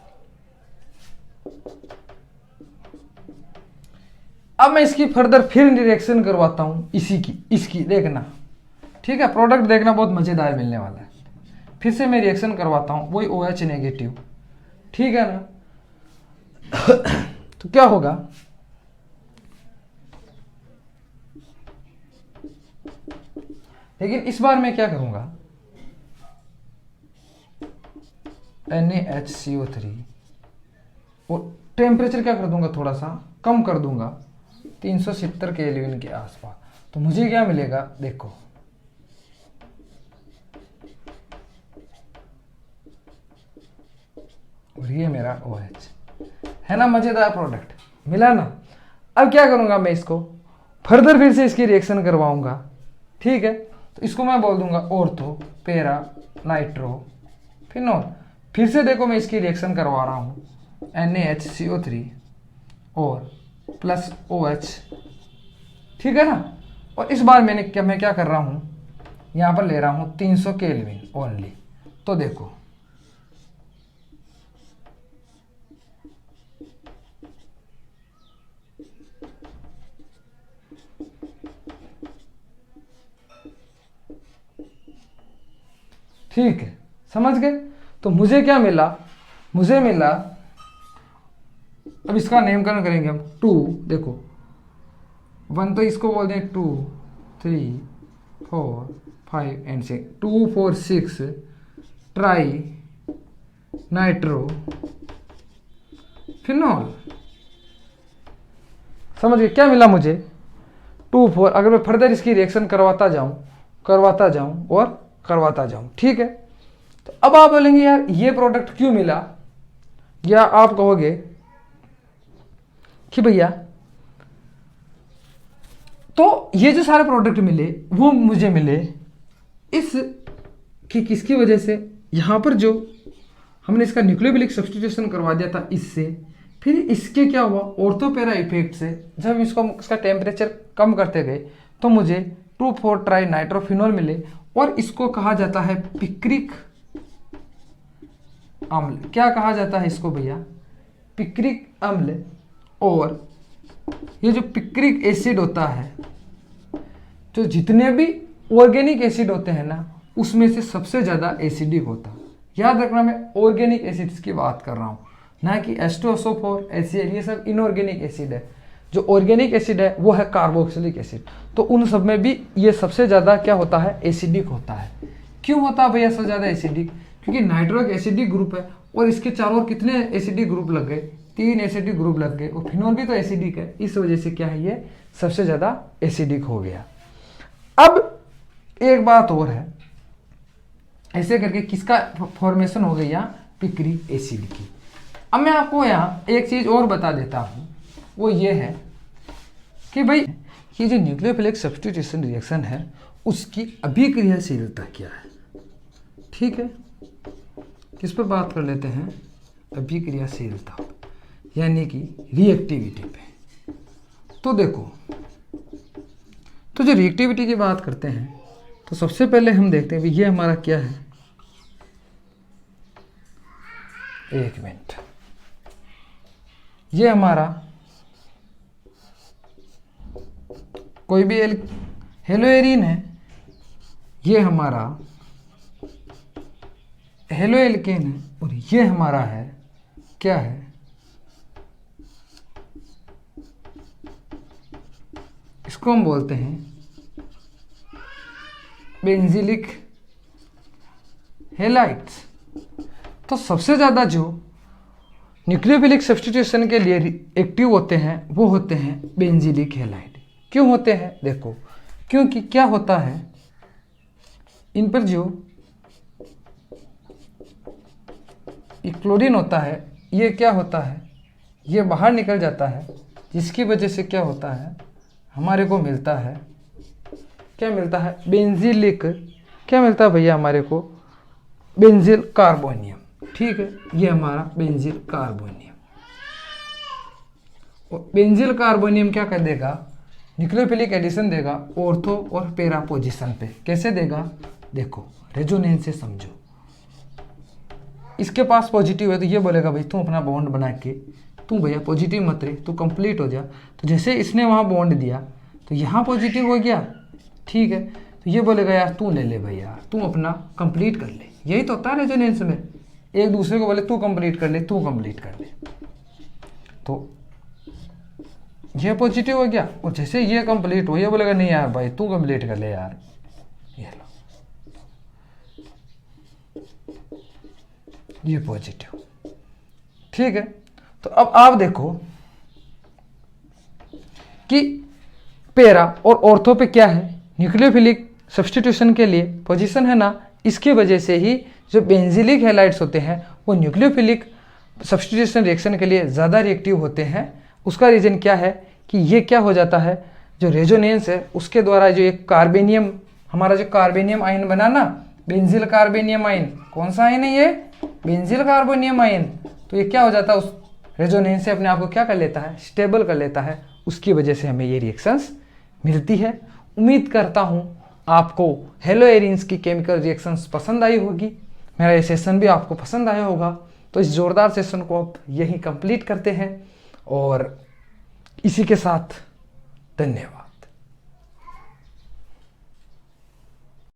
अब मैं इसकी फर्दर फिर रिएक्शन करवाता हूं, इसकी देखना, ठीक है, प्रोडक्ट देखना बहुत मजेदार मिलने वाला है। फिर से मैं रिएक्शन करवाता हूं, वही OH नेगेटिव, ठीक है ना। तो क्या होगा, लेकिन इस बार मैं क्या करूंगा, NaHCO3 और टेम्परेचर क्या कर दूंगा, थोड़ा सा कम कर दूंगा, 370 केल्विन के आसपास। तो मुझे क्या मिलेगा, देखो और ये मेरा OH है ना, मजेदार प्रोडक्ट मिला ना। अब क्या करूंगा, मैं इसको फर्दर फिर से इसकी रिएक्शन करवाऊंगा, ठीक है। तो इसको मैं बोल दूंगा ऑर्थो पैरा नाइट्रोफिनॉल। फिर से देखो मैं इसकी रिएक्शन करवा रहा हूँ, NaHCO3 और प्लस OH, ठीक है ना। और इस बार मैं क्या कर रहा हूँ, यहाँ पर ले रहा हूँ 300 केल्विन ओनली। तो देखो ठीक है, समझ गए। तो मुझे क्या मिला, मुझे मिला, अब इसका नामकरण करेंगे हम 2, देखो 1 तो इसको बोल दें 2 3 4 5 एंड 6, 2 4 6 ट्राई नाइट्रो फिनॉल। समझ गए क्या मिला मुझे, 2 4। अगर मैं फर्दर इसकी रिएक्शन करवाता जाऊं, ठीक है। तो अब आप बोलेंगे यार ये प्रोडक्ट क्यों मिला, या आप कहोगे कि भैया तो ये जो सारे प्रोडक्ट मिले वो मुझे मिले किसकी वजह से, यहां पर जो हमने इसका न्यूक्लियोफिलिक सब्स्टिट्यूशन करवा दिया था इससे, फिर इसके क्या हुआ, ऑर्थोपेरा इफेक्ट से जब इसका टेम्परेचर कम करते गए तो मुझे 2,4 ट्राई नाइट्रोफिनॉल मिले, और इसको कहा जाता है पिक्रिक अम्ल। क्या कहा जाता है इसको भैया, पिक्रिक अम्ल और ये जो पिक्रिक एसिड होता है, जो जितने भी ऑर्गेनिक एसिड होते हैं ना, उसमें से सबसे ज़्यादा एसिडिक होता है। याद रखना, मैं ऑर्गेनिक एसिड्स की बात कर रहा हूँ, ना कि H2SO4, HCl, ये सब इनऑर्गेनिक एसिड है। जो ऑर्गेनिक एसिड है वो है कार्बोक्सिलिक एसिड। तो उन सब में भी ये सबसे ज़्यादा क्या होता है, एसिडिक होता है। क्यों होता है भैया सबसे ज़्यादा एसिडिक? क्योंकि नाइट्रो एसिडिक ग्रुप है और इसके चारों ओर कितने एसिडिक ग्रुप लग गए, 3 एसिडिक ग्रुप लग गए, और फिनोल भी तो एसिडिक है। इस वजह से क्या है, ये सबसे ज़्यादा एसिडिक हो गया। अब एक बात और है, ऐसे करके किसका फॉर्मेशन हो गई यहाँ, पिक्रिक एसिड की। अब मैं आपको यहाँ एक चीज़ और बता देता हूँ, वो ये है कि भाई ये जो न्यूक्लियोफिलिक सब्स्टिट्यूशन रिएक्शन है उसकी अभिक्रियाशीलता क्या है। ठीक है, किस पर बात कर लेते हैं, अभिक्रियाशीलता यानी कि रिएक्टिविटी पे। तो देखो, तो जो रिएक्टिविटी की बात करते हैं तो सबसे पहले हम देखते हैं ये हमारा क्या है, एक मिनट, ये हमारा कोई भी हेलोएरिन है, ये हमारा हेलोएल्केन है, और ये हमारा है क्या है, इसको हम बोलते हैं बेंजीलिक हेलाइड्स। तो सबसे ज़्यादा जो न्यूक्लियोफिलिक सब्स्टिट्यूशन के लिए एक्टिव होते हैं वो होते हैं बेंजीलिक हेलाइड। क्यों होते हैं, देखो, क्योंकि क्या होता है, इन पर जो क्लोरीन होता है ये क्या होता है, ये बाहर निकल जाता है, जिसकी वजह से क्या होता है, हमारे को मिलता है, क्या मिलता है, बेंजीलिक, क्या मिलता है भैया हमारे को, बेंजील कार्बोनियम। ठीक है, ये हमारा बेंजील कार्बोनियम। और बेंजील कार्बोनियम क्या कर देगा, न्यूक्लियोफिलिक एडिशन देगा ऑर्थो और पैरा पोजीशन पे। कैसे देगा, देखो रेजोनेंस से समझो, इसके पास पॉजिटिव है तो ये बोलेगा भाई तू अपना बॉन्ड बना के, तू भैया पॉजिटिव मत रहे, तू कंप्लीट हो जा। तो जैसे इसने वहाँ बॉन्ड दिया तो यहाँ पॉजिटिव हो गया, ठीक है, तो ये बोलेगा यार तू ले ले भैया, तू अपना कंप्लीट कर ले। यही तो होता है रेजोनेंस में, एक दूसरे को बोले तू कंप्लीट कर ले, तू कंप्लीट कर ले, तो ये पॉजिटिव हो गया। और जैसे ये कंप्लीट हो, ये बोलेगा नहीं यार भाई तू कंप्लीट कर ले यार, ये लो, ये पॉजिटिव। ठीक है, तो अब आप देखो कि पैरा और ऑर्थो पे क्या है, न्यूक्लियोफिलिक सब्स्टिट्यूशन के लिए पोजीशन है ना, इसकी वजह से ही जो बेंजीलिक हैलाइड्स होते हैं वो न्यूक्लियोफिलिक सब्स्टिट्यूशन रिएक्शन के लिए ज़्यादा रिएक्टिव होते हैं। उसका रीज़न क्या है कि ये क्या हो जाता है, जो रेजोनेंस है उसके द्वारा जो एक कार्बेनियम, हमारा जो कार्बेनियम आयन बना ना, बेंजील कार्बेनियम आयन, कौन सा आयन है ये, बेंजील कार्बोनियम आयन। तो ये क्या हो जाता है, उस रेजोनेंस से अपने आप को क्या कर लेता है, स्टेबल कर लेता है। उसकी वजह से हमें ये रिएक्शंस मिलती है। उम्मीद करता हूँ आपको हेलोएरिन्स की केमिकल रिएक्शंस पसंद आई होगी, मेरा ये सेशन भी आपको पसंद आया होगा। तो इस जोरदार सेशन को आप यहीं कंप्लीट करते हैं और इसी के साथ धन्यवाद।